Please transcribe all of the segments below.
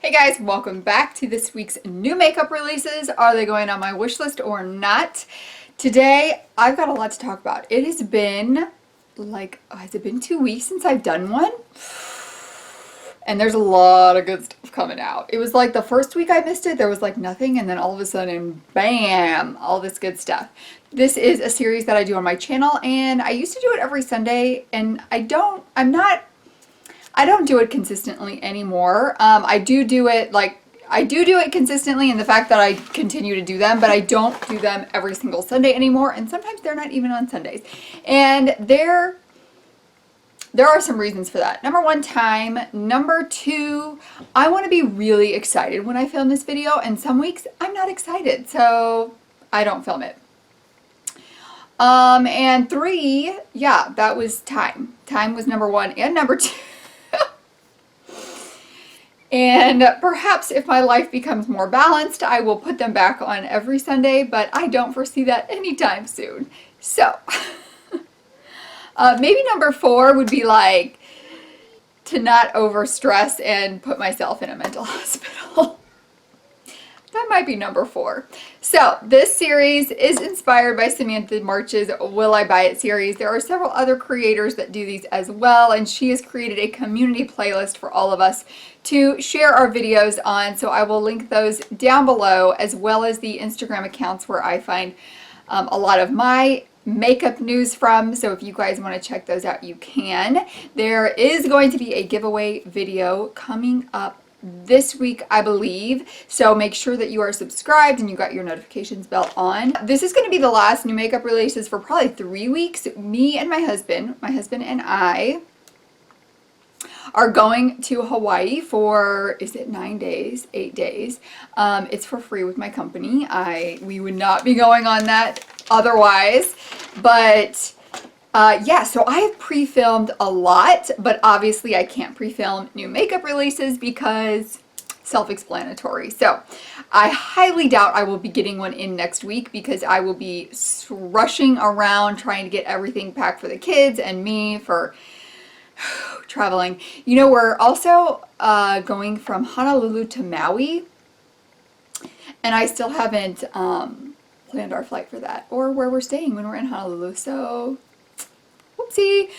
Hey guys, welcome back to this week's new makeup releases. Are they going on my wish list or not? Today, I've got a lot to talk about. It has been has it been 2 weeks since I've done one? And there's a lot of good stuff coming out. It was like the first week I missed it, there was like nothing, and then all of a sudden, bam, all this good stuff. This is a series that I do on my channel, and I used to do it every Sunday, and I don't do it consistently anymore. I do it consistently in the fact that I continue to do them, but I don't do them every single Sunday anymore, and sometimes they're not even on Sundays. And there are some reasons for that. Number one, time. Number two, I want to be really excited when I film this video, and some weeks I'm not excited, so I don't film it. And three, yeah, that was time. Time was number one, and number two. And perhaps if my life becomes more balanced, I will put them back on every Sunday, but I don't foresee that anytime soon. So, maybe number four would be like to not overstress and put myself in a mental hospital. That might be number four. So this series is inspired by Samantha March's Will I Buy It series. There are several other creators that do these as well, and she has created a community playlist for all of us to share our videos on. So I will link those down below, as well as the Instagram accounts where I find a lot of my makeup news from. So if you guys want to check those out, you can. There is going to be a giveaway video coming up this week, I believe, so make sure that you are subscribed and you got your notifications bell on. This is going to be the last new makeup releases for probably 3 weeks. Me and my husband and I are going to Hawaii for, is it 9 days, 8 days? It's for free with my company. We would not be going on that otherwise, but yeah, so I have pre-filmed a lot, but obviously I can't pre-film new makeup releases because self-explanatory. So I highly doubt I will be getting one in next week because I will be rushing around trying to get everything packed for the kids and me for traveling. You know, we're also going from Honolulu to Maui, and I still haven't planned our flight for that or where we're staying when we're in Honolulu, so whoopsie.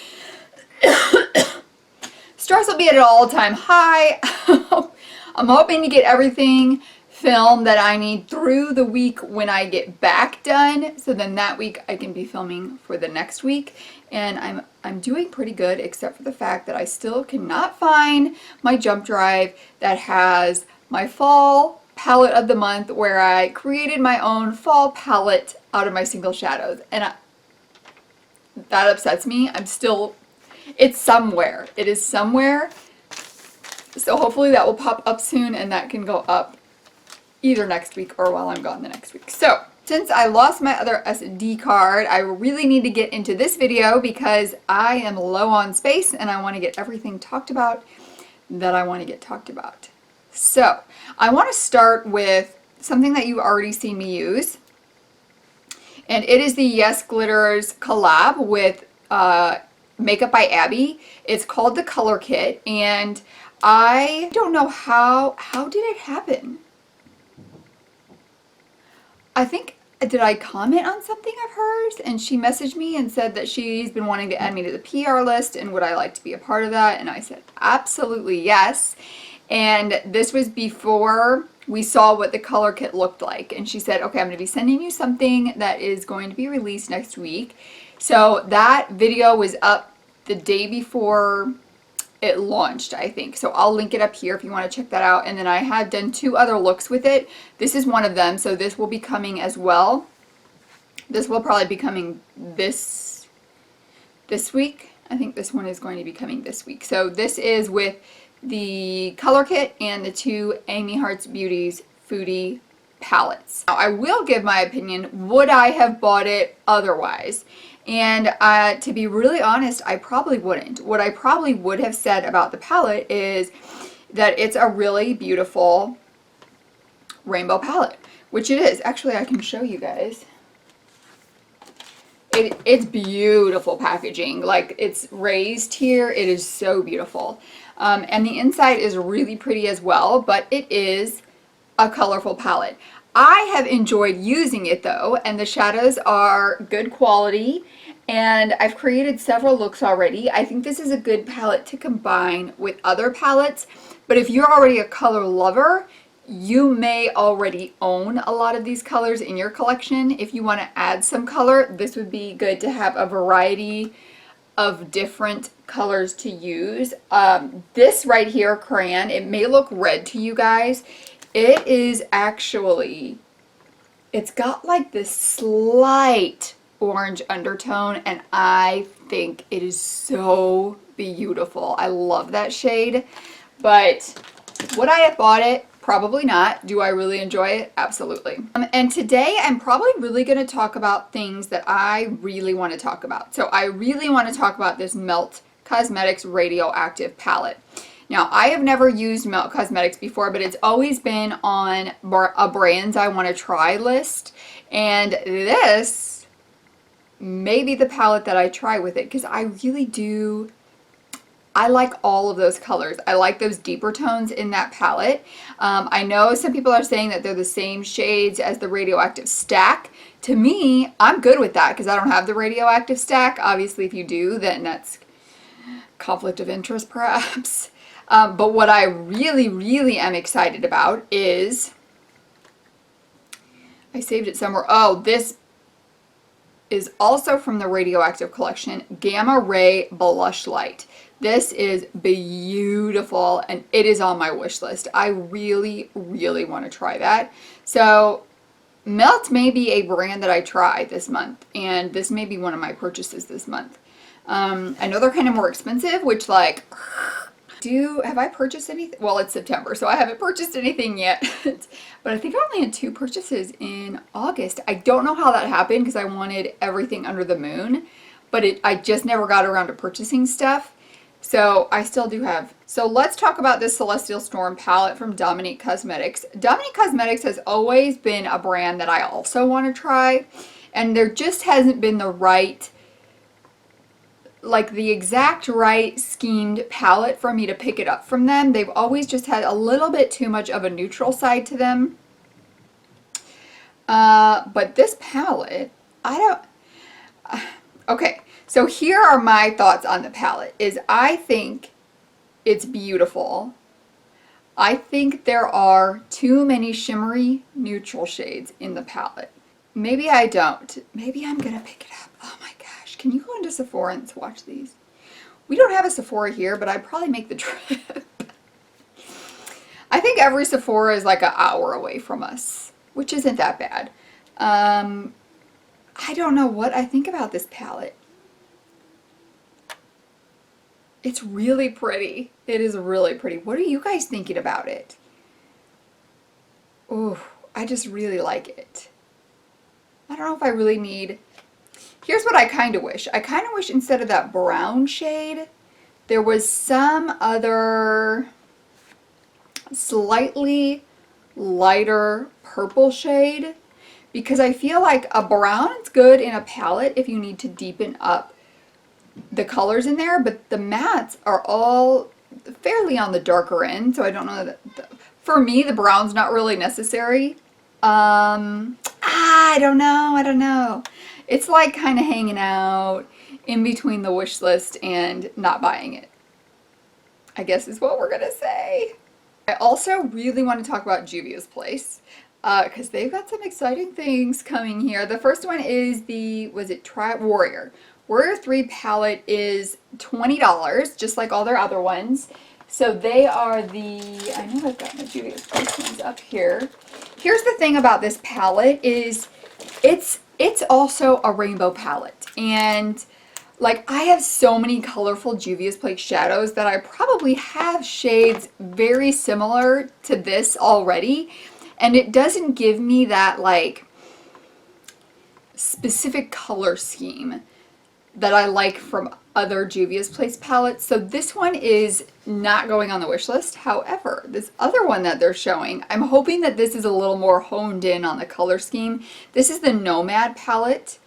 Stress will be at an all-time high. I'm hoping to get everything filmed that I need through the week when I get back done, so then that week I can be filming for the next week. And I'm doing pretty good, except for the fact that I still cannot find my jump drive that has my fall palette of the month, where I created my own fall palette out of my single shadows, and that upsets me. It's somewhere. It is somewhere. So hopefully that will pop up soon, and that can go up either next week or while I'm gone the next week. So since I lost my other SD card, I really need to get into this video because I am low on space and I want to get everything talked about that I want to get talked about. So I want to start with something that you've already seen me use. And it is the Yes Glitters collab with Makeup by Abby. It's called the Color Kit, and I don't know how did it happen? I think, did I comment on something of hers? And she messaged me and said that she's been wanting to add me to the PR list, and would I like to be a part of that? And I said, absolutely yes. And this was before we saw what the color kit looked like, and she said, okay, I'm going to be sending you something that is going to be released next week. So that video was up the day before it launched, I think. So I'll link it up here if you want to check that out. And then I had done 2 other looks with it. This is one of them, so this will be coming as well. This will probably be coming this week. I think this one is going to be coming this week. So this is with the color kit and the 2 Amy Hearts Beauty's Foodie palettes. Now, I will give my opinion. Would I have bought it otherwise? And to be really honest, I probably wouldn't. What I probably would have said about the palette is that it's a really beautiful rainbow palette, which it is. Actually, I can show you guys. It's beautiful packaging. Like, it's raised here. It is so beautiful. And the inside is really pretty as well, but it is a colorful palette. I have enjoyed using it though, and the shadows are good quality, and I've created several looks already. I think this is a good palette to combine with other palettes, but if you're already a color lover, you may already own a lot of these colors in your collection. If you want to add some color, this would be good to have a variety of different colors to use. This right here, crayon, it may look red to you guys. It is actually, it's got like this slight orange undertone, and I think it is so beautiful. I love that shade, but would I have bought it? Probably not. Do I really enjoy it? Absolutely. And today I'm probably really going to talk about things that I really want to talk about. So I really want to talk about this Melt Cosmetics Radioactive palette. Now, I have never used Melt Cosmetics before, but it's always been on a brands I want to try list. And this may be the palette that I try with it, because I really do. I like all of those colors. I like those deeper tones in that palette. I know some people are saying that they're the same shades as the Radioactive Stack. To me, I'm good with that because I don't have the Radioactive Stack. Obviously, if you do, then that's conflict of interest perhaps. But what I really, really am excited about is, I saved it somewhere. Oh, this is also from the Radioactive collection, Gamma Ray Blush Light. This is beautiful, and it is on my wish list. I really, really want to try that. So Melt may be a brand that I try this month, and this may be one of my purchases this month. I know they're kind of more expensive, which like, have I purchased anything? Well, it's September, so I haven't purchased anything yet. But I think I only had 2 purchases in August. I don't know how that happened because I wanted everything under the moon, but I just never got around to purchasing stuff. So I still do have. So let's talk about this Celestial Storm palette from Dominique Cosmetics. Dominique Cosmetics has always been a brand that I also want to try, and there just hasn't been the right, like the exact right schemed palette for me to pick it up from them. They've always just had a little bit too much of a neutral side to them. But this palette, okay, so here are my thoughts on the palette. I think it's beautiful. I think there are too many shimmery neutral shades in the palette. Maybe I don't. Maybe I'm gonna pick it up. Oh my gosh, can you go into Sephora and swatch these? We don't have a Sephora here, but I'd probably make the trip. I think every Sephora is like an hour away from us, which isn't that bad. I don't know what I think about this palette. It's really pretty. It is really pretty. What are you guys thinking about it? Oh, I just really like it. I don't know if I really need. Here's what I kind of wish. I kind of wish instead of that brown shade, there was some other slightly lighter purple shade, because I feel like a brown is good in a palette if you need to deepen up the colors in there, but the mattes are all fairly on the darker end, so I don't know that for me the brown's not really necessary. I don't know. It's like kind of hanging out in between the wish list and not buying it, I guess is what we're gonna say. I also really want to talk about Juvia's Place, because they've got some exciting things coming here. The first one is the, Warrior. Warrior 3 palette is $20, just like all their other ones. So they are I know I've got my Juvia's Place ones up here. Here's the thing about this palette is it's also a rainbow palette. And like, I have so many colorful Juvia's Place shadows that I probably have shades very similar to this already. And it doesn't give me that like specific color scheme that I like from other Juvia's Place palettes. So this one is not going on the wish list. However, this other one that they're showing, I'm hoping that this is a little more honed in on the color scheme. This is the Nomad palette.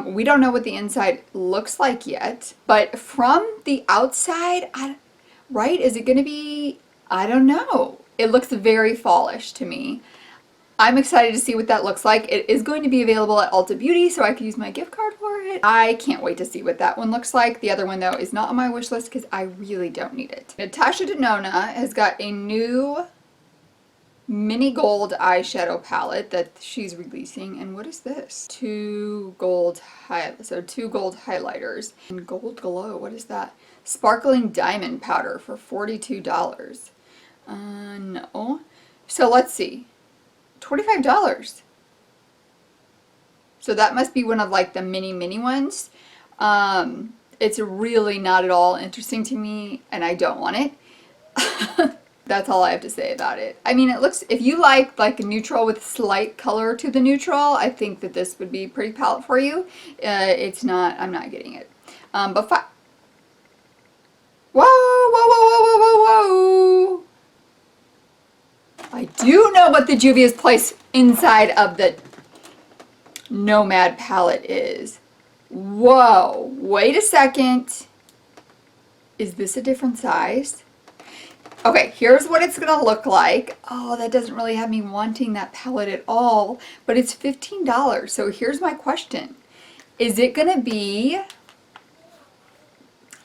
We don't know what the inside looks like yet, but from the outside, right? Is it going to be, I don't know. It looks very fallish to me. I'm excited to see what that looks like. It is going to be available at Ulta Beauty, so I can use my gift card for it. I can't wait to see what that one looks like. The other one, though, is not on my wish list because I really don't need it. Natasha Denona has got a new mini gold eyeshadow palette that she's releasing. And what is this? Two gold highlighters. And Gold Glow, what is that? Sparkling Diamond Powder for $42. No. So let's see. $25. So that must be one of like the mini ones. It's really not at all interesting to me and I don't want it. That's all I have to say about it. I mean, it looks, if you like a neutral with slight color to the neutral, I think that this would be a pretty palette for you. It's not, I'm not getting it. But whoa, whoa, whoa, whoa, whoa, whoa, whoa. I do know what the Juvia's Place inside of the Nomad palette is. Whoa, wait a second. Is this a different size? Okay, here's what it's gonna look like. Oh, that doesn't really have me wanting that palette at all, but it's $15. So here's my question. Is it gonna be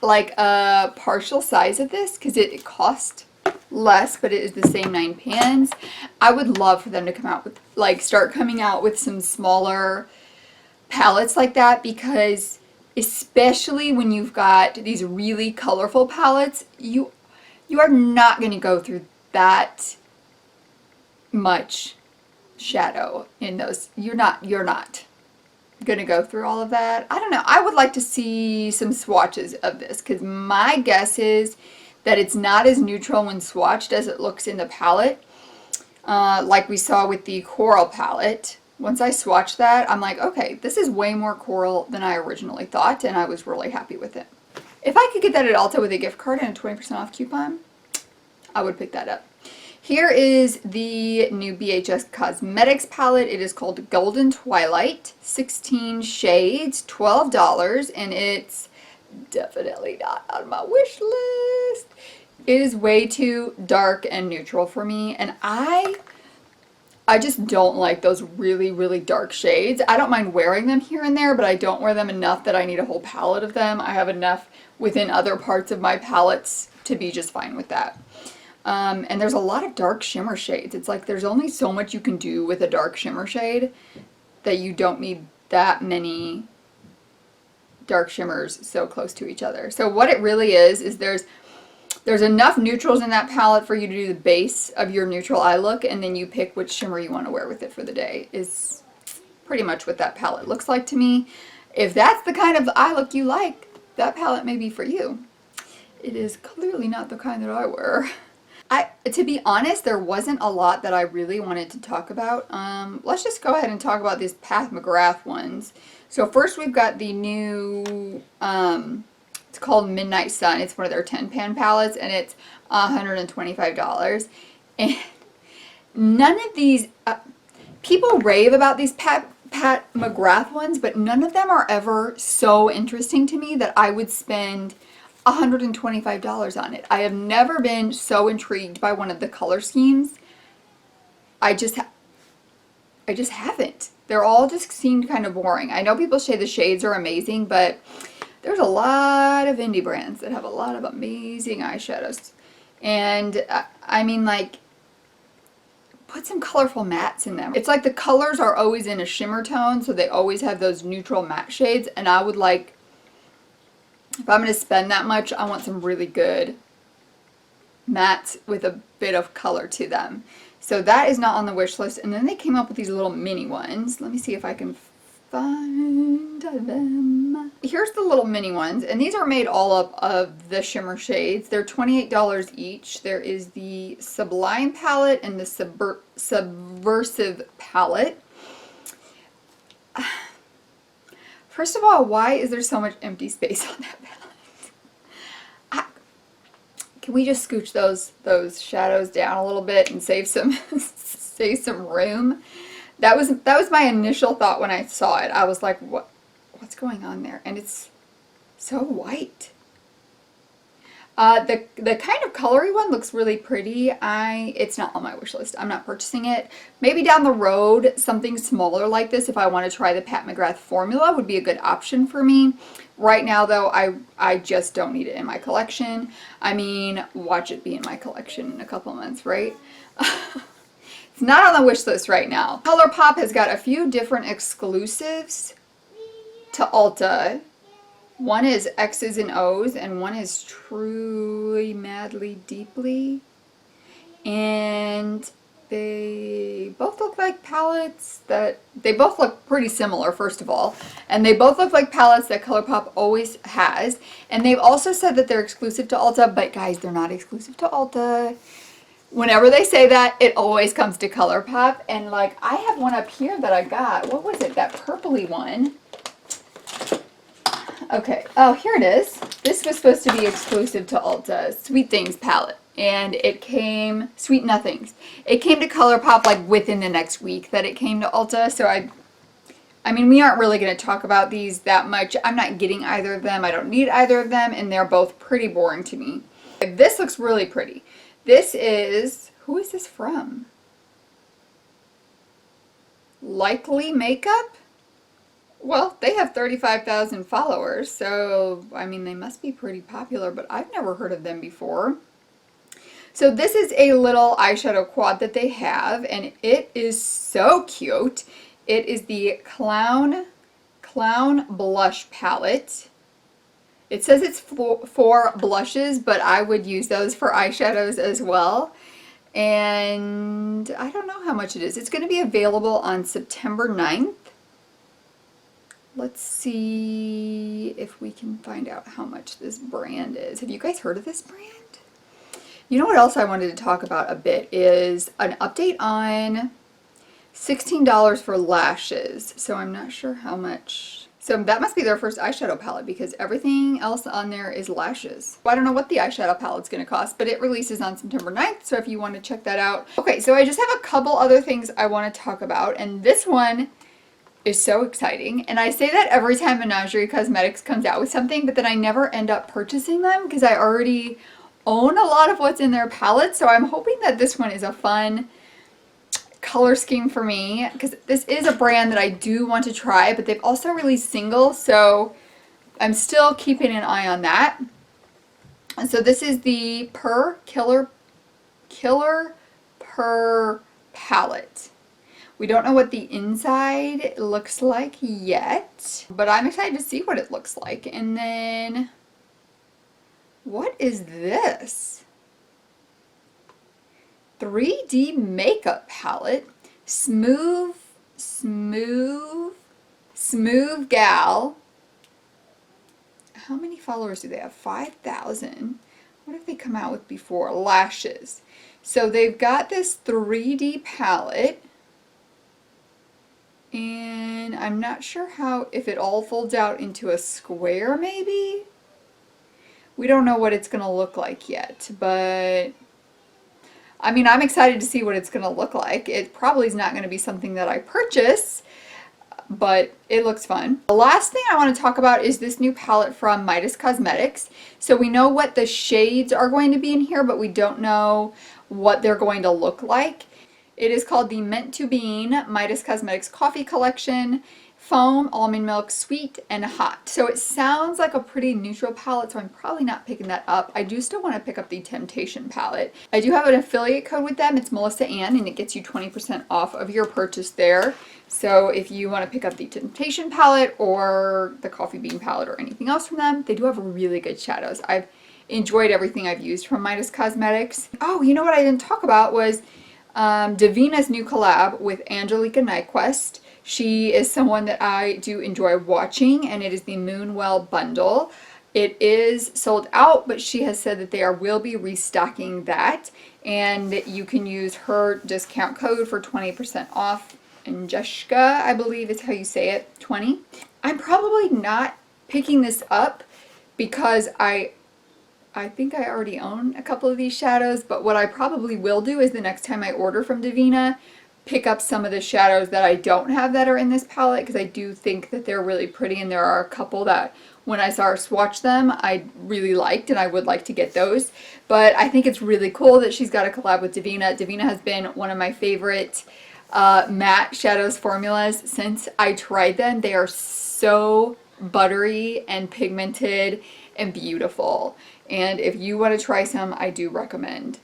like a partial size of this? Because it cost less, but it is the same 9 pans. I would love for them to come out with, start coming out with some smaller palettes like that, because especially when you've got these really colorful palettes, you are not going to go through that much shadow in those. You're not going to go through all of that. I don't know. I would like to see some swatches of this, because my guess is that it's not as neutral when swatched as it looks in the palette. Like we saw with the Coral palette. Once I swatched that, I'm like, okay, this is way more coral than I originally thought, and I was really happy with it. If I could get that at Ulta with a gift card and a 20% off coupon, I would pick that up. Here is the new BHS Cosmetics palette. It is called Golden Twilight, 16 shades, $12, and it's definitely not on my wish list. It is way too dark and neutral for me, and I just don't like those really, really dark shades. I don't mind wearing them here and there, but I don't wear them enough that I need a whole palette of them. I have enough within other parts of my palettes to be just fine with that. And there's a lot of dark shimmer shades. It's like there's only so much you can do with a dark shimmer shade that you don't need that many dark shimmers so close to each other. So what it really is there's enough neutrals in that palette for you to do the base of your neutral eye look, and then you pick which shimmer you want to wear with it for the day. Is pretty much what that palette looks like to me. If that's the kind of eye look you like, that palette may be for you. It is clearly not the kind that I wear. To be honest, there wasn't a lot that I really wanted to talk about. Let's just go ahead and talk about these Pat McGrath ones. So first we've got the new, it's called Midnight Sun. It's one of their 10-pan palettes, and it's $125. And none of these, people rave about these Pat McGrath ones, but none of them are ever so interesting to me that I would spend $125 on it. I have never been so intrigued by one of the color schemes. I just haven't. They're all just seemed kind of boring. I know people say the shades are amazing, but there's a lot of indie brands that have a lot of amazing eyeshadows. And I mean, like, put some colorful mattes in them. It's like the colors are always in a shimmer tone, so they always have those neutral matte shades, and I would like, if I'm going to spend that much, I want some really good mattes with a bit of color to them. So that is not on the wish list. And then they came up with these little mini ones. Let me see if I can find them. Here's the little mini ones. And these are made all up of the shimmer shades. They're $28 each. There is the Sublime palette and the Subversive palette. First of all, why is there so much empty space on that palette? Can we just scooch those shadows down a little bit and save some room? That was my initial thought when I saw it. I was like, what's going on there? And it's so white. The kind of colory one looks really pretty. It's not on my wish list. I'm not purchasing it. Maybe down the road, something smaller like this, if I want to try the Pat McGrath formula, would be a good option for me. Right now, though, I just don't need it in my collection. I mean, watch it be in my collection in a couple months, right? It's not on the wish list right now. ColourPop has got a few different exclusives to Ulta. One is X's and O's, and one is Truly, Madly, Deeply. And they both look like palettes they both look pretty similar, first of all. And they both look like palettes that ColourPop always has. And they've also said that they're exclusive to Ulta, but guys, they're not exclusive to Ulta. Whenever they say that, it always comes to ColourPop. And like, I have one up here that I got. What was it? That purpley one. Okay. Oh, here it is. This was supposed to be exclusive to Ulta. Sweet Things palette. And it came, Sweet Nothings. It came to ColourPop like within the next week that it came to Ulta. So I mean, we aren't really going to talk about these that much. I'm not getting either of them. I don't need either of them. And they're both pretty boring to me. This looks really pretty. This is, who is this from? Likely Makeup? Well, they have 35,000 followers, so, I mean, they must be pretty popular, but I've never heard of them before. So this is a little eyeshadow quad that they have, and it is so cute. It is the Clown Blush Palette. It says it's for blushes, but I would use those for eyeshadows as well. And I don't know how much it is. It's going to be available on September 9th. Let's see if we can find out how much this brand is. Have you guys heard of this brand? You know what else I wanted to talk about a bit is an update on $16 for lashes. So I'm not sure how much. So that must be their first eyeshadow palette because everything else on there is lashes. I don't know what the eyeshadow palette's going to cost, but it releases on September 9th, so if you want to check that out. Okay, so I just have a couple other things I want to talk about, and this one is so exciting. And I say that every time Menagerie Cosmetics comes out with something, but then I never end up purchasing them because I already own a lot of what's in their palette, so I'm hoping that this one is a fun color scheme for me because this is a brand that I do want to try, but they've also released singles, so I'm still keeping an eye on that. And so this is the Killer Purr palette. We don't know what the inside looks like yet, but I'm excited to see what it looks like. And then what is this? 3D makeup palette. Smooth Gal. How many followers do they have? 5,000. What have they come out with before? Lashes. So they've got this 3D palette. And I'm not sure if it all folds out into a square maybe? We don't know what it's going to look like yet, but I mean, I'm excited to see what it's going to look like. It probably is not going to be something that I purchase, but it looks fun. The last thing I want to talk about is this new palette from Midas Cosmetics. So we know what the shades are going to be in here, but we don't know what they're going to look like. It is called the Meant to Bean Midas Cosmetics Coffee Collection. Foam, almond milk, sweet, and hot. So it sounds like a pretty neutral palette, so I'm probably not picking that up. I do still want to pick up the Temptation palette. I do have an affiliate code with them. It's Melissa Ann, and it gets you 20% off of your purchase there. So if you want to pick up the Temptation palette or the Coffee Bean palette or anything else from them, they do have really good shadows. I've enjoyed everything I've used from Midas Cosmetics. Oh, you know what I didn't talk about was Davina's new collab with Angelica Nyquist. She is someone that I do enjoy watching, and it is the Moonwell bundle. It is sold out, but she has said that they will be restocking that, and you can use her discount code for 20% off. And Jeshka, I believe is how you say it, 20. I'm probably not picking this up because I think I already own a couple of these shadows, but what I probably will do is the next time I order from Davina, pick up some of the shadows that I don't have that are in this palette because I do think that they're really pretty, and there are a couple that when I saw her swatch them, I really liked, and I would like to get those. But I think it's really cool that she's got a collab with Davina. Davina has been one of my favorite matte shadows formulas since I tried them. They are so buttery and pigmented and beautiful. And if you want to try some, I do recommend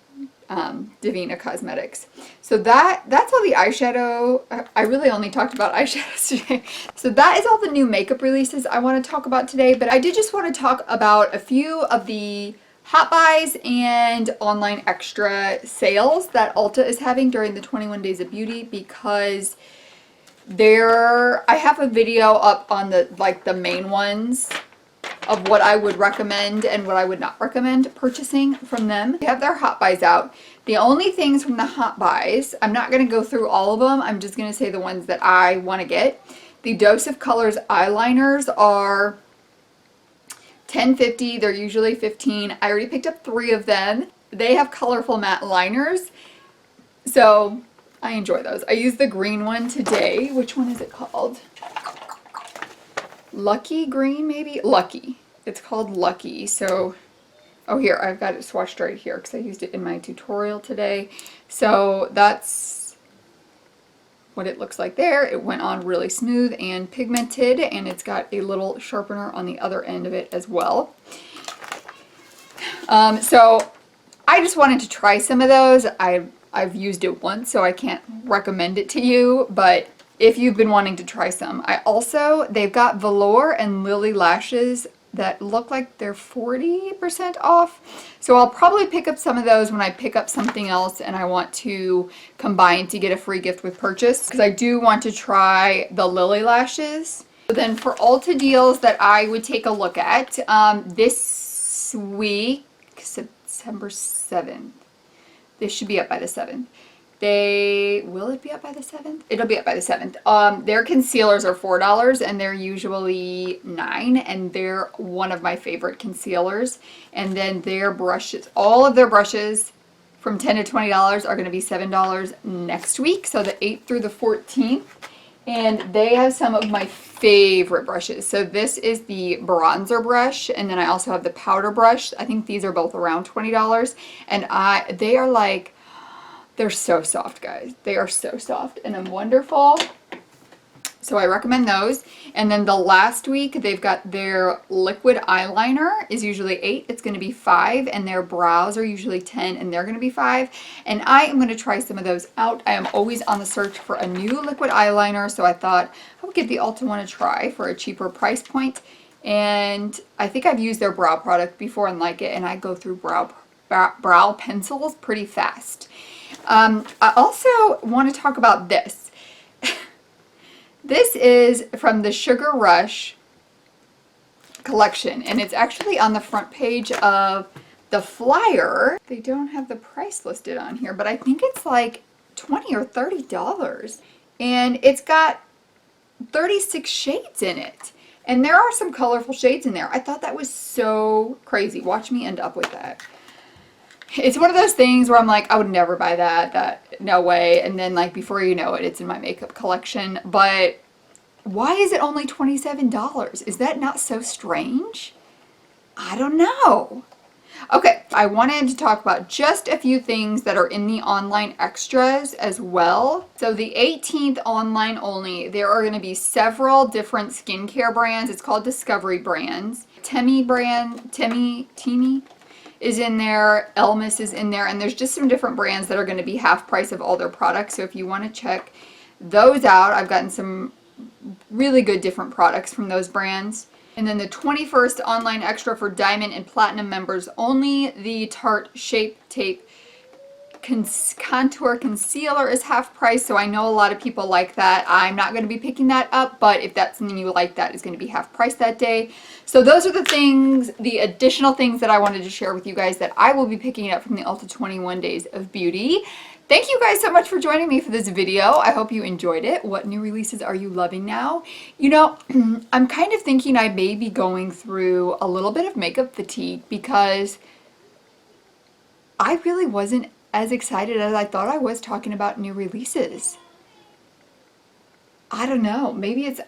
Davina Cosmetics. So that's all the eyeshadow. I really only talked about eyeshadows today. So that is all the new makeup releases I want to talk about today. But I did just want to talk about a few of the hot buys and online extra sales that Ulta is having during the 21 Days of Beauty, because I have a video up on the main ones of what I would recommend and what I would not recommend purchasing from them. They have their hot buys out. The only things from the hot buys, I'm not going to go through all of them. I'm just going to say the ones that I want to get. The Dose of Colors eyeliners are $10.50. They're usually $15. I already picked up 3 of them. They have colorful matte liners, so I enjoy those. I used the green one today. Which one is it called? Lucky Green, maybe? Lucky. It's called Lucky. So, oh, here, I've got it swatched right here because I used it in my tutorial today. So that's what it looks like there. It went on really smooth and pigmented, and it's got a little sharpener on the other end of it as well. So I just wanted to try some of those. I've used it once, so I can't recommend it to you, but if you've been wanting to try some. They've got velour and lily lashes that look like they're 40% off. So I'll probably pick up some of those when I pick up something else and I want to combine to get a free gift with purchase, because I do want to try the lily lashes. So then for Ulta deals that I would take a look at, this week, September 7th. They should be up by the 7th. Will it be up by the 7th? It'll be up by the 7th. Their concealers are $4 and they're usually $9, and they're one of my favorite concealers. And then their brushes, all of their brushes from $10 to $20 are going to be $7 next week. So the 8th through the 14th. And they have some of my favorite brushes. So this is the bronzer brush, and then I also have the powder brush. I think these are both around $20. And they are like, they're so soft, guys. They are so soft and wonderful. So I recommend those. And then the last week, they've got their liquid eyeliner is usually $8. It's going to be $5. And their brows are usually $10, and they're going to be $5. And I am going to try some of those out. I am always on the search for a new liquid eyeliner, so I thought I would give the Ulta one a try for a cheaper price point. And I think I've used their brow product before and like it, and I go through brow pencils pretty fast. I also want to talk about this. This is from the Sugar Rush collection, and it's actually on the front page of the flyer. They don't have the price listed on here, but I think it's like $20 or $30. And it's got 36 shades in it. And there are some colorful shades in there. I thought that was so crazy. Watch me end up with that. It's one of those things where I'm like, I would never buy that, no way. And then like before you know it, it's in my makeup collection. But why is it only $27? Is that not so strange? I don't know. Okay, I wanted to talk about just a few things that are in the online extras as well. So the 18th online only, there are going to be several different skincare brands. It's called Discovery Brands. Teami is in there, Elmis is in there, and there's just some different brands that are going to be half price of all their products. So if you want to check those out, I've gotten some really good different products from those brands. And then the 21st online extra for Diamond and Platinum members only, the Tarte Shape Tape Contour Concealer is half price, so I know a lot of people like that. I'm not going to be picking that up, but if that's something you like, that is going to be half price that day. So those are the things, the additional things that I wanted to share with you guys that I will be picking up from the Ulta 21 Days of Beauty. Thank you guys so much for joining me for this video. I hope you enjoyed it. What new releases are you loving now? You know, I'm kind of thinking I may be going through a little bit of makeup fatigue because I really wasn't as excited as I thought I was talking about new releases. I don't know. Maybe it's...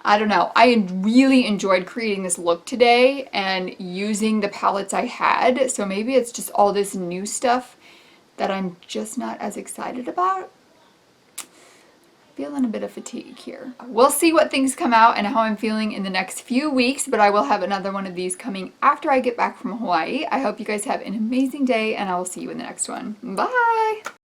I don't know. I really enjoyed creating this look today and using the palettes I had. So maybe it's just all this new stuff that I'm just not as excited about. Feeling a bit of fatigue here. We'll see what things come out and how I'm feeling in the next few weeks, but I will have another one of these coming after I get back from Hawaii. I hope you guys have an amazing day, and I will see you in the next one. Bye!